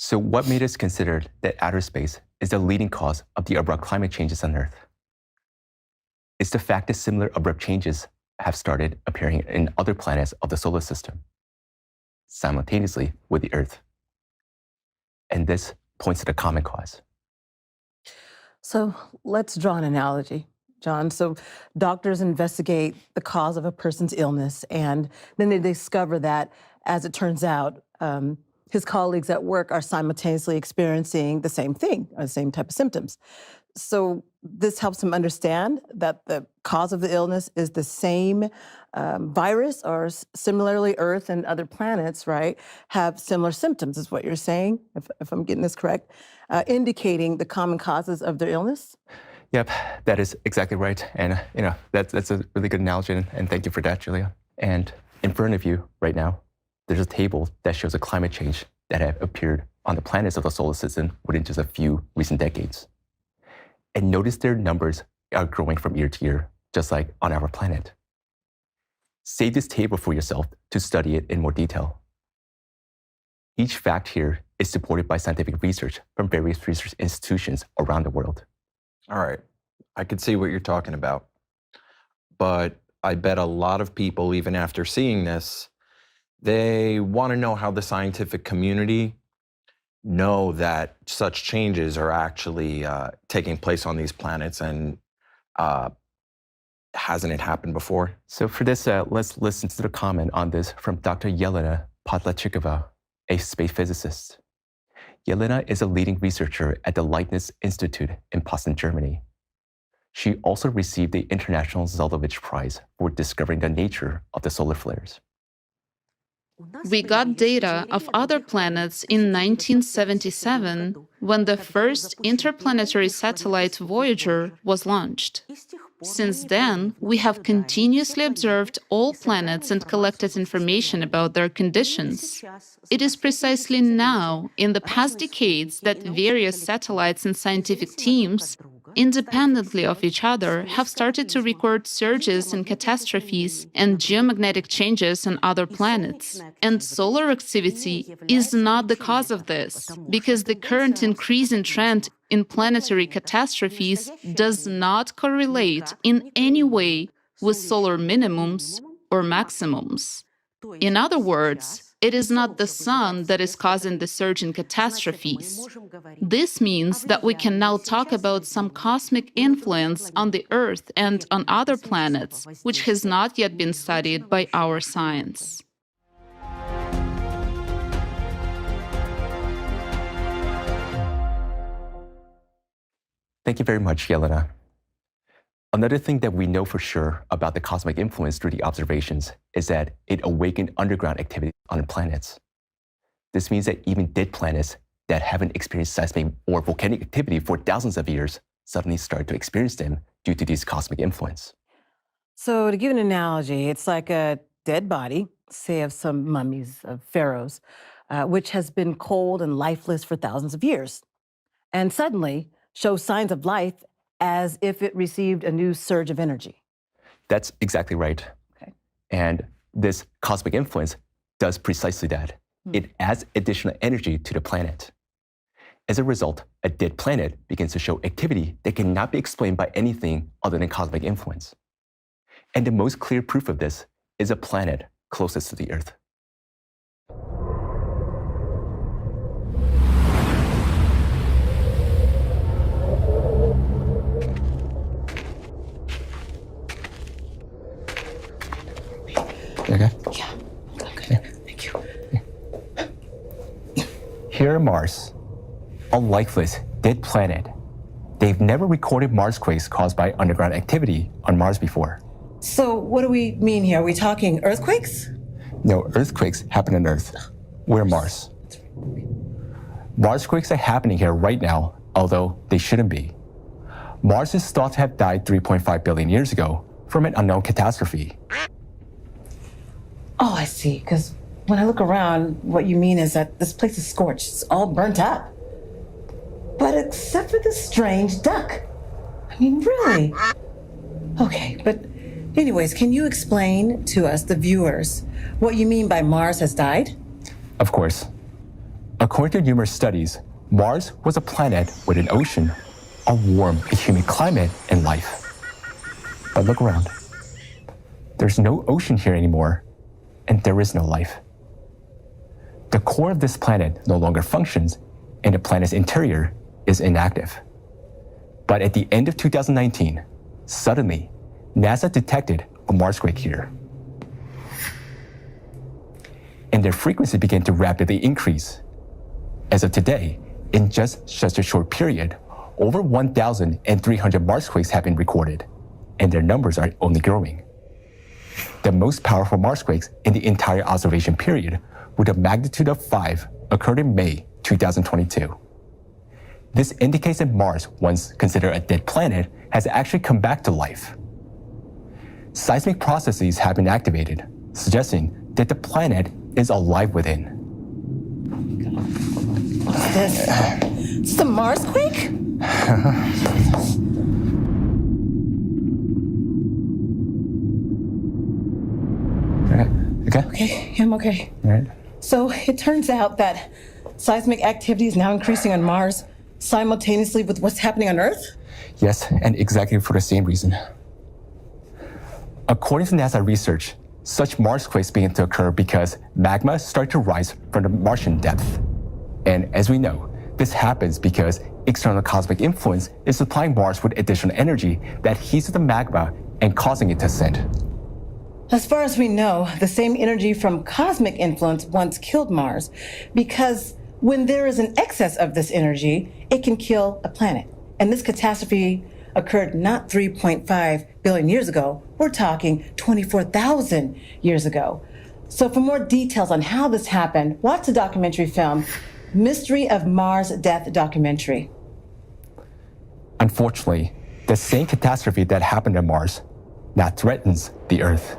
So what made us consider that outer space is the leading cause of the abrupt climate changes on Earth? It's the fact that similar abrupt changes have started appearing in other planets of the solar system, simultaneously with the Earth. And this points to the common cause. So let's draw an analogy, John. So doctors investigate the cause of a person's illness, and then they discover that, as it turns out, his colleagues at work are simultaneously experiencing the same thing, or the same type of symptoms. So this helps him understand that the cause of the illness is the same virus, or similarly, Earth and other planets, right, have similar symptoms, is what you're saying, if I'm getting this correct, indicating the common causes of their illness? Yep, that is exactly right. And that's a really good analogy, and thank you for that, Julia. And in front of you right now, there's a table that shows a climate change that have appeared on the planets of the solar system within just a few recent decades. And notice their numbers are growing from year to year, just like on our planet. Save this table for yourself to study it in more detail. Each fact here is supported by scientific research from various research institutions around the world. All right, I could see what you're talking about, but I bet a lot of people, even after seeing this, they want to know how the scientific community know that such changes are actually taking place on these planets, and hasn't it happened before? So for this, let's listen to the comment on this from Dr. Yelena Podlachikova, a space physicist. Yelena is a leading researcher at the Leibniz Institute in Potsdam, Germany. She also received the International Zeldovich Prize for discovering the nature of the solar flares. We got data of other planets in 1977 when the first interplanetary satellite Voyager was launched. Since then, we have continuously observed all planets and collected information about their conditions. It is precisely now, in the past decades, that various satellites and scientific teams, independently of each other, have started to record surges and catastrophes and geomagnetic changes on other planets. And solar activity is not the cause of this, because the current increasing trend in planetary catastrophes does not correlate in any way with solar minimums or maximums. In other words, it is not the sun that is causing the surge in catastrophes. This means that we can now talk about some cosmic influence on the Earth and on other planets, which has not yet been studied by our science. Thank you very much, Yelena. Another thing that we know for sure about the cosmic influence through the observations is that it awakened underground activity on the planets. This means that even dead planets that haven't experienced seismic or volcanic activity for thousands of years suddenly start to experience them due to this cosmic influence. So to give an analogy, it's like a dead body, say of some mummies of pharaohs, which has been cold and lifeless for thousands of years, and suddenly shows signs of life as if it received a new surge of energy. That's exactly right. Okay. And this cosmic influence does precisely that. It adds additional energy to the planet. As a result, a dead planet begins to show activity that cannot be explained by anything other than cosmic influence. And the most clear proof of this is a planet closest to the Earth. Okay? Yeah, okay, thank you. Here on Mars, a lifeless, dead planet. They've never recorded marsquakes caused by underground activity on Mars before. So what do we mean here? Are we talking earthquakes? No, earthquakes happen on Earth. We're Mars. Marsquakes are happening here right now, although they shouldn't be. Mars is thought to have died 3.5 billion years ago from an unknown catastrophe. Oh, I see, because when I look around, what you mean is that this place is scorched. It's all burnt up. But except for this strange duck. I mean, really? Okay, but anyways, can you explain to us, the viewers, what you mean by Mars has died? Of course. According to numerous studies, Mars was a planet with an ocean, a warm and humid climate, and life. But look around. There's no ocean here anymore, and there is no life. The core of this planet no longer functions, and the planet's interior is inactive. But at the end of 2019, suddenly, NASA detected a marsquake here. And their frequency began to rapidly increase. As of today, in just such a short period, over 1,300 marsquakes have been recorded, and their numbers are only growing. The most powerful marsquakes in the entire observation period, with a magnitude of 5, occurred in May 2022. This indicates that Mars, once considered a dead planet, has actually come back to life. Seismic processes have been activated, suggesting that the planet is alive within. What's this? Is this a marsquake? Okay? Okay, I'm okay. All right. So it turns out that seismic activity is now increasing on Mars simultaneously with what's happening on Earth? Yes, and exactly for the same reason. According to NASA research, such marsquakes begin to occur because magma started to rise from the Martian depth. And as we know, this happens because external cosmic influence is supplying Mars with additional energy that heats the magma and causing it to ascend. As far as we know, the same energy from cosmic influence once killed Mars, because when there is an excess of this energy, it can kill a planet. And this catastrophe occurred not 3.5 billion years ago, we're talking 24,000 years ago. So for more details on how this happened, watch the documentary film, Mystery of Mars Death Documentary. Unfortunately, the same catastrophe that happened on Mars now threatens the Earth.